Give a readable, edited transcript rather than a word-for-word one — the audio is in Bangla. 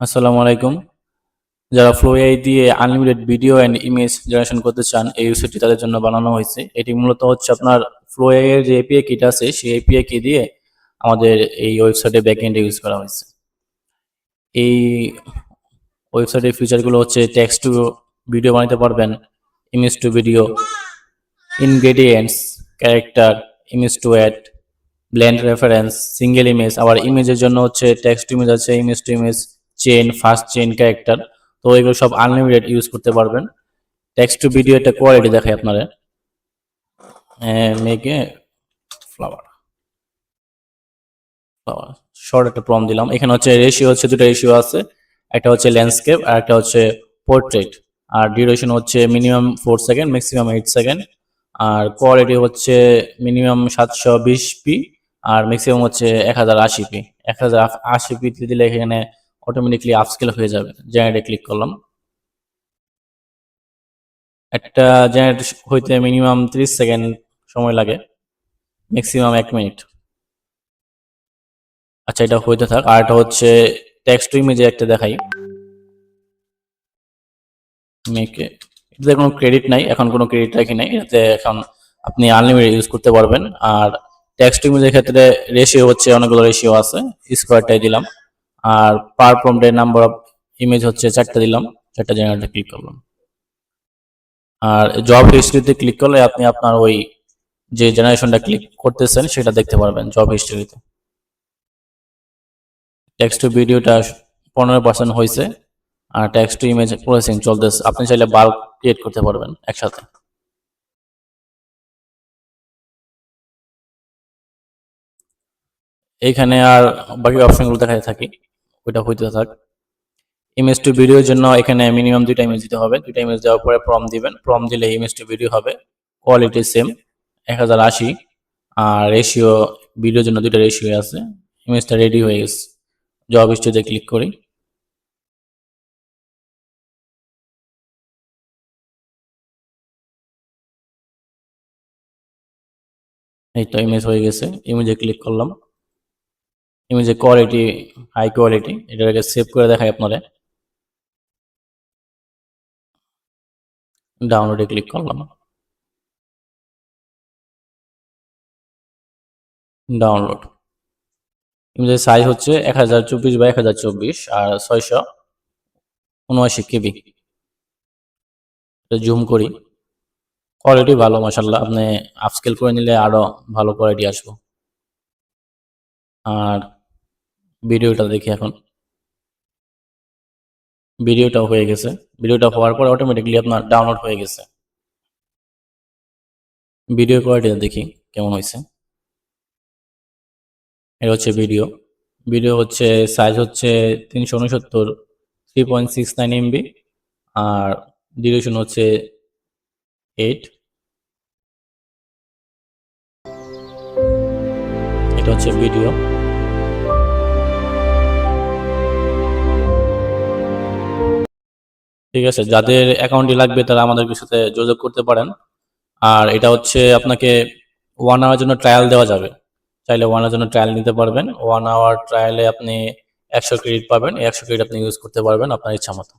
আসসালামু আলাইকুম। যারা ফ্লো এআই দিয়ে unlimited video and image generation করতে চান, এই ওয়েবসাইটটি তাদের জন্য বানানো হয়েছে। এটি মূলত হচ্ছে আপনার ফ্লো এআই এর যে এপিআই কিট আছে, সেই এপিআই কি দিয়ে আমাদের এই ওয়েবসাইটে ব্যাকএন্ডে ইউজ করা হয়েছে। এই ওয়েবসাইটের ফিচারগুলো হচ্ছে টেক্সট টু ভিডিও বানাতে পারবেন, image to video, ingredients, character, image to add, blend reference, single image. আবার ইমেজের জন্য হচ্ছে টেক্সট টু ইমেজ আছে, image to image, chain, first chain, character. তো এগুলো সব আনলিমিটেড ইউজ করতে পারবেন। টেক্সট টু ভিডিও একটা কোয়ালিটি দেখায় আপনারা। মেকে ফ্লাওয়ার ফ্লাওয়ার শর্ট একটা প্রম দিলাম। এখানে হচ্ছে রেশিও হচ্ছে দুটো রেশিও আছে, একটা হচ্ছে ল্যান্ডস্কেপ আর একটা হচ্ছে পোর্ট্রেট। আর ডিউরেশন হচ্ছে মিনিমাম 4 সেকেন্ড, ম্যাক্সিমাম 8 সেকেন্ড। আর কোয়ালিটি হচ্ছে মিনিমাম 720p আর ম্যাক্সিমাম হচ্ছে 1080p। 1080p দিলে এখানে অটোমেটিকলি আপস্কেল হয়ে যাবে। জেনারেটে ক্লিক করলাম। একটা জেনারেট হইতে মিনিমাম 30 সেকেন্ড সময় লাগে, ম্যাক্সিমাম 1 মিনিট। আচ্ছা, এটা হইতে থাক। আর এটা হচ্ছে টেক্সট টু ইমেজে একটা দেখাই। মেকে এটাতে কোনো ক্রেডিট নাই, এখন কোনো ক্রেডিট রাখি নাই। এটাতে এখন আপনি আনলিমিটেড ইউজ করতে পারবেন। আর টেক্সট টু ইমেজের ক্ষেত্রে রেশিও হচ্ছে অনেকগুলো রেশিও আছে, স্কোয়ারটাই দিলাম। আর পার প্রম্পটের নাম্বার অফ ইমেজ হচ্ছে 4টা দিলাম, 4টা জেনারেটে ক্লিক করলাম। আর জব হিস্ট্রিতে ক্লিক করলে আপনি আপনার ওই যে জেনারেশনটা ক্লিক করতেছেন সেটা দেখতে পারবেন জব হিস্ট্রিতে। টেক্সট টু ভিডিওটা 15% হয়েছে আর টেক্সট টু ইমেজ প্রসেসিং চলতেছে। আপনি চাইলে বাল্ক ক্রিয়েট করতে পারবেন একসাথে। এইখানে আর বাকি অপশনগুলো দেখাতে থাকি, ওইটা হইতে থাক। ইমেজ টু ভিডিওর জন্য এখানে মিনিমাম 2টা ইমেজ দিতে হবে। 2টা ইমেজ দেওয়ার পরে প্রম দিবেন, প্রম দিলে ইমেজ টু ভিডিও হবে। Quality same 1080। আর রেশিও ভিডিওর জন্য 2টা রেশিও আছে। ইমেজটা রেডি হয়ে গেছে। জব হিস্ট্রিতে ক্লিক করি। এই তো ইমেজ হয়ে গেছে, ইমেজে ক্লিক করলাম। ইমেজের কোয়ালিটি হাই কোয়ালিটি, এটাকে সেভ করে দেখাই আপনারা। ডাউনলোডে ক্লিক করলাম। ডাউনলোড। ইমেজের সাইজ হচ্ছে 1024x1024 আর 679 KB। জুম করি। কোয়ালিটি ভালো মাশাআল্লাহ, আপনি আপস্কেল করে নিলে আরো ভালো কোয়ালিটি আসবে। আর ভিডিওটা দেখি এখন। ভিডিওটাও হয়ে গেছে। ভিডিওটা হওয়ার পর অটোমেটিকলি আপনার ডাউনলোড হয়ে গেছে। ভিডিও কোয়ালিটিটা দেখি কেমন হয়েছে। এটা হচ্ছে ভিডিও। ভিডিও হচ্ছে সাইজ হচ্ছে 369 3.69 MB আর ডিউরেশন হচ্ছে 8। এটা হচ্ছে ভিডিও। ঠিক আছে, যাদের অ্যাকাউন্টটি লাগবে তারা আমাদের সাথে যোগাযোগ করতে পারেন। আর এটা হচ্ছে আপনাকে 1 আওয়ার জন্য ট্রায়াল দেওয়া যাবে। চাইলে 1 আওয়ার জন্য ট্রায়াল নিতে পারবেন। 1 আওয়ার ট্রায়ালে আপনি 100 ক্রেডিট পাবেন। 100 ক্রেডিট আপনি ইউজ করতে পারবেন আপনার ইচ্ছা মতো।